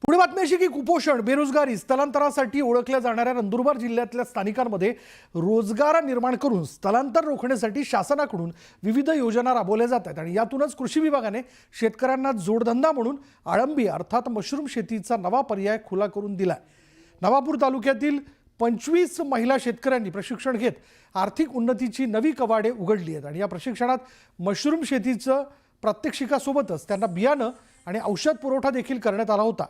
पुढे बातमी अशी की कुपोषण, बेरोजगारी, स्थलांतरासाठी ओळखल्या जाणाऱ्या नंदुरबार जिल्ह्यातल्या स्थानिकांमध्ये रोजगार निर्माण करून स्थलांतर रोखण्यासाठी शासनाकडून विविध योजना राबवल्या जात आहेत आणि यातूनच कृषी विभागाने शेतकऱ्यांना जोडधंदा म्हणून अळंबी अर्थात मशरूम शेतीचा नवा पर्याय खुला करून दिलाय। नवापूर तालुक्यातील 25 महिला शेतकऱ्यांनी प्रशिक्षण घेत आर्थिक उन्नतीची नवी कवाडे उघडली आहेत आणि या प्रशिक्षणात मशरूम शेतीचं प्रात्यक्षिकासोबतच त्यांना बियाणं आणि औषध पुरवठा देखील करण्यात आला होता।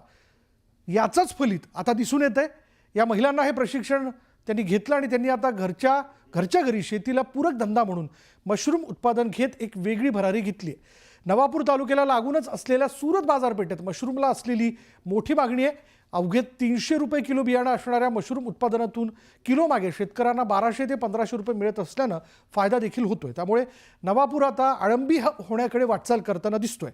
याचंच फलित आता दिसून येतंय। या महिलांना हे प्रशिक्षण त्यांनी घेतलं आणि त्यांनी आता घरच्या घरी शेतीला पूरक धंदा म्हणून मशरूम उत्पादन घेत एक वेगळी भरारी घेतली आहे। नवापूर तालुक्याला लागूनच असलेल्या सूरत बाजारपेठेत मशरूमला असलेली मोठी मागणी आहे। अवघे 300 रुपये किलो बियाणं असणाऱ्या मशरूम उत्पादनातून किलो मागे शेतकऱ्यांना 1200 ते 1500 रुपये मिळत असल्यानं फायदा देखील होतोय। त्यामुळे नवापूर आता अळंबी होण्याकडे वाटचाल करताना दिसतोय।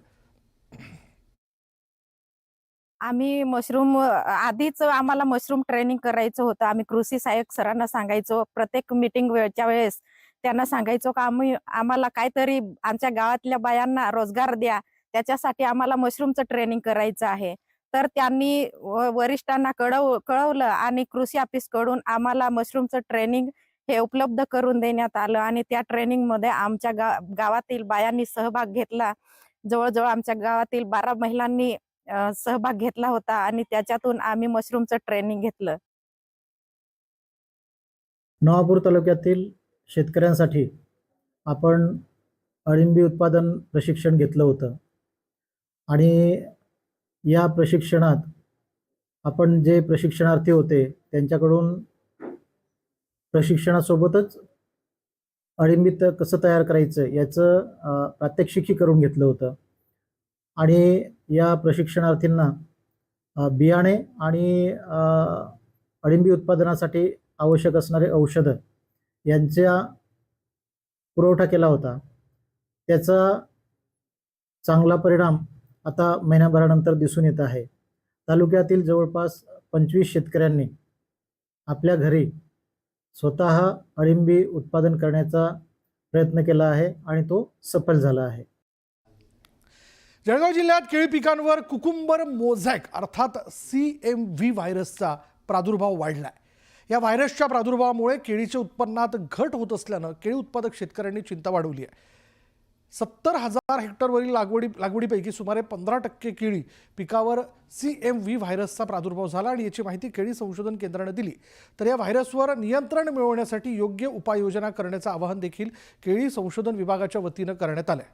आम्ही मशरूम आधीच आम्हाला मशरूम ट्रेनिंग करायचं होतं। आम्ही कृषी सहाय्यक सरांना सांगायचो, प्रत्येक मीटिंग वेळच्या वेळेस त्यांना सांगायचो का आम्हाला काहीतरी आमच्या गावातल्या बायांना रोजगार द्या, त्याच्यासाठी आम्हाला मशरूमचं ट्रेनिंग करायचं आहे। तर त्यांनी वरिष्ठांना कळवलं आणि कृषी ऑफिसकडून आम्हाला मशरूमचं ट्रेनिंग हे उपलब्ध करून देण्यात आलं आणि त्या ट्रेनिंगमध्ये आमच्या गावातील बायांनी सहभाग घेतला। जवळजवळ आमच्या गावातील 12 महिलांनी सहभाग घेतला होता आणि त्याच्यातून आम्ही मशरूमचं ट्रेनिंग घेतलं। नवापूर तालुक्यातील शेतकऱ्यांसाठी आपण अळिंबी उत्पादन प्रशिक्षण घेतलं होतं आणि या प्रशिक्षणात आपण जे प्रशिक्षणार्थी होते त्यांच्याकडून प्रशिक्षणासोबतच अळिंबी कसं तयार करायचं याचं प्रात्यक्षिकी करून घेतलं होतं आणि या प्रशिक्षणार्थींना बियाणे आणि अळिंबी उत्पादनासाठी आवश्यक असणारे औषधं यांचा पुरवठा केला होता। त्याचा चांगला परिणाम आता महिन्याभरानंतर दिसून येत आहे। तालुक्यातील जवळपास 25 शेतकऱ्यांनी आपल्या घरी स्वतः अळिंबी उत्पादन करण्याचा प्रयत्न केला आहे आणि तो सफल झाला आहे। जळगाव जिल्ह्यात केळी पिकांवर कुकुंबर मोझॅक अर्थात CMV व्हायरसचा प्रादुर्भाव वाढलाय। या व्हायरसच्या प्रादुर्भावामुळे केळीच्या उत्पन्नात घट होत असल्यानं केळी उत्पादक शेतकऱ्यांनी चिंता वाढवली आहे। 70,000 हेक्टरवरील लागवडीपैकी सुमारे 15% केळी पिकावर CMV व्हायरसचा प्रादुर्भाव झाला आणि याची माहिती केळी संशोधन केंद्राने दिली। तर या व्हायरसवर नियंत्रण मिळवण्यासाठी योग्य उपाययोजना करण्याचं आवाहन देखील केळी संशोधन विभागाच्या वतीनं करण्यात आलंय।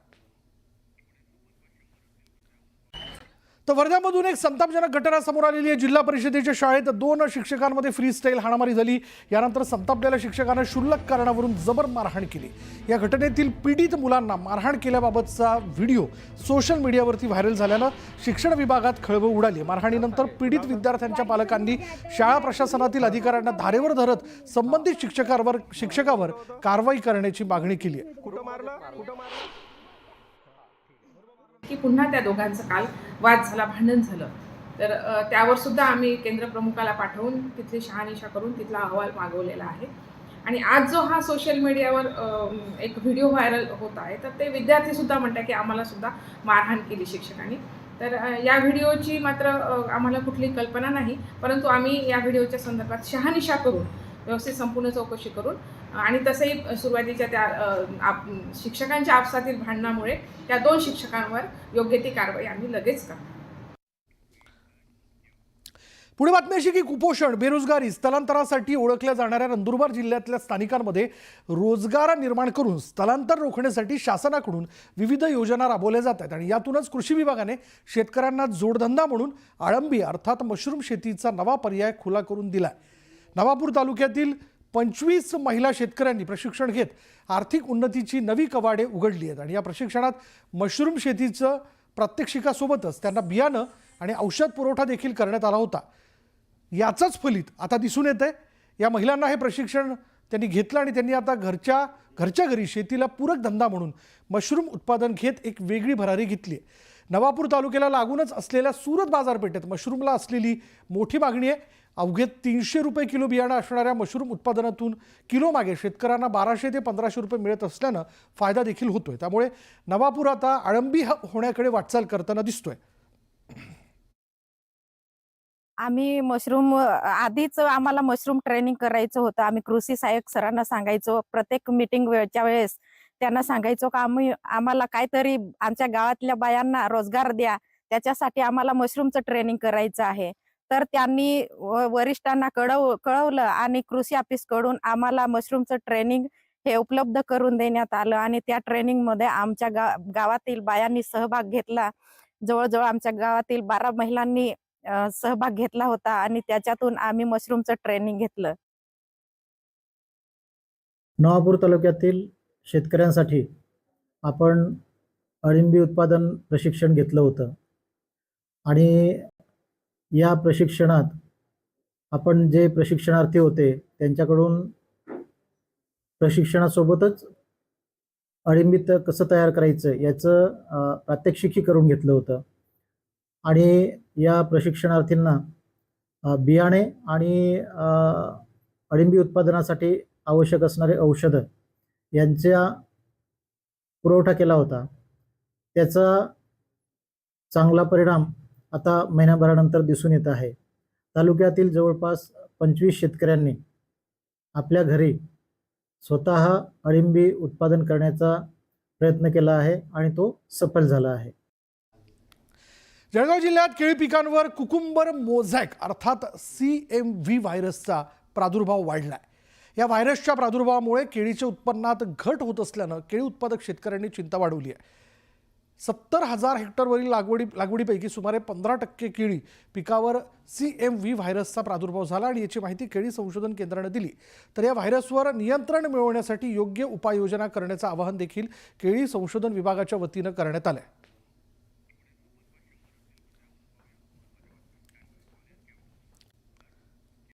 तर वर्ध्यामधून एक संतापजनक घटना समोर आलेली आहे। जिल्हा परिषदेच्या शाळेत 2 शिक्षकांमध्ये फ्रीस्टाईल हाणामारी झाली। यानंतर संतापलेल्या शिक्षकांना क्षुल्लक कारणावरून जबर मारहाण केली। या घटनेतील पीडित मुलांना मारहाण केल्याबाबतचा व्हिडिओ सोशल मीडियावरती व्हायरल झाल्यानं शिक्षण विभागात खळबळ उडाली। मारहाणीनंतर पीडित विद्यार्थ्यांच्या पालकांनी शाळा प्रशासनातील अधिकाऱ्यांना धारेवर धरत संबंधित शिक्षकावर कारवाई करण्याची मागणी केली आहे। की पुन्हा त्या दोघांचं काल वाद झाला, भांडण झालं। तर त्यावर सुद्धा आम्ही केंद्र प्रमुखाला पाठवून तिथली शहानिशा करून तिथला अहवाल मागवलेला आहे। आणि आज जो हा सोशल मीडियावर एक व्हिडिओ व्हायरल होत आहे, तर ते विद्यार्थी सुद्धा म्हणतात की आम्हाला सुद्धा मारहाण केली शिक्षकांनी। तर या व्हिडिओची मात्र आम्हाला कुठली कल्पना नाही, परंतु आम्ही या व्हिडिओच्या संदर्भात शहानिशा करून व्यवस्थित संपूर्ण चौकशी करून आणि तसंही सुरुवातीच्या त्या शिक्षकांच्या आपसातील भांडणामुळे त्या 2 शिक्षकांवर योग्य ती कारवाई आम्ही लगेच करतो। पुढे बातमी अशी की कुपोषण, बेरोजगारी, स्थलांतरासाठी ओळखल्या जाणाऱ्या नंदुरबार जिल्ह्यातल्या स्थानिकांमध्ये रोजगार निर्माण करून स्थलांतर रोखण्यासाठी शासनाकडून विविध योजना राबवल्या जात आहेत आणि यातूनच कृषी विभागाने शेतकऱ्यांना जोडधंदा म्हणून अळंबी अर्थात मशरूम शेतीचा नवा पर्याय खुला करून दिलाय। नवापूर तालुक्यातील 25 महिला शेतकऱ्यांनी प्रशिक्षण घेत आर्थिक उन्नतीची नवी कवाडे उघडली आहेत आणि या प्रशिक्षणात मशरूम शेतीचं प्रात्यक्षिकासोबतच त्यांना बियाणं आणि औषध पुरवठा देखील करण्यात आला होता। याचंच फलित आता दिसून येतंय। या महिलांना हे प्रशिक्षण त्यांनी घेतलं आणि त्यांनी आता घरच्या घरी शेतीला पूरक धंदा म्हणून मशरूम उत्पादन घेत एक वेगळी भरारी घेतली आहे। नवापूर तालुक्याला लागूनच असलेल्या सूरत बाजारपेठेत मशरूमला असलेली मोठी मागणी आहे। अवघे 300 रुपये किलो बियाणं असणाऱ्या मशरूम उत्पादनातून किलो मागे शेतकऱ्यांना 1200 ते 1500 रुपये मिळत असल्यानं फायदा देखील होतोय। त्यामुळे नवापूर आता अळंबी होण्याकडे वाटचाल करताना दिसतोय। आम्ही मशरूम आधीच आम्हाला मशरूम ट्रेनिंग करायचं होतं. आम्ही कृषी सहाय्यक सरांना सांगायचो. प्रत्येक मीटिंग वेळच्या वेळेस त्यांना सांगायचो का आम्हाला काहीतरी आमच्या गावातल्या बायांना रोजगार द्या. त्याच्यासाठी आम्हाला मशरूमचं ट्रेनिंग करायचं आहे. तर त्यांनी वरिष्ठांना कळवलं आणि कृषी ऑफिसकडून आम्हाला मशरूमचं ट्रेनिंग हे उपलब्ध करून देण्यात आलं आणि त्या ट्रेनिंगमध्ये आमच्या गावातील बायांनी सहभाग घेतला. जवळजवळ आमच्या गावातील 12 महिलांनी सहभाग घेतला होता आणि त्याच्यातून आम्ही मशरूमचं ट्रेनिंग घेतलं. नवापूर तालुक्यातील शेतकऱ्यांसाठी आपण अळिंबी उत्पादन प्रशिक्षण घेतलं होतं आणि या प्रशिक्षणात आपण जे प्रशिक्षणार्थी होते त्यांच्याकडून प्रशिक्षणासोबतच अळिंबीत कसं तयार करायचं याचं प्रात्यक्षिकी करून घेतलं होतं आणि या प्रशिक्षणार्थींना बियाणे आणि अळिंबी उत्पादनासाठी आवश्यक असणारे औषधं यांचा पुरवठा केला होता. त्याचा चांगला परिणाम आता महिन्याभरानंतर दिसून येत आहे. तालुक्यातील जवळपास 25 शेतकऱ्यांनी आपल्या घरी स्वतः अळिंबी उत्पादन करण्याचा प्रयत्न केला आहे आणि तो सफल झाला आहे. जळगाव जिल्ह्यात केळी पिकांवर कुकुंबर मोझॅक अर्थात CMV व्हायरसचा प्रादुर्भाव वाढलाय. या व्हायरसच्या प्रादुर्भावामुळे केळीच्या उत्पन्नात घट होत असल्यानं केळी उत्पादक शेतकऱ्यांनी चिंता वाढवली आहे. 70,000 हेक्टरवरील लागवडीपैकी सुमारे 15% केळी पिकावर CMV व्हायरसचा प्रादुर्भाव झाला आणि याची माहिती केळी संशोधन केंद्रानं दिली. तर या व्हायरसवर नियंत्रण मिळवण्यासाठी योग्य उपाययोजना करण्याचं आवाहन देखील केळी संशोधन विभागाच्या वतीनं करण्यात आलंय.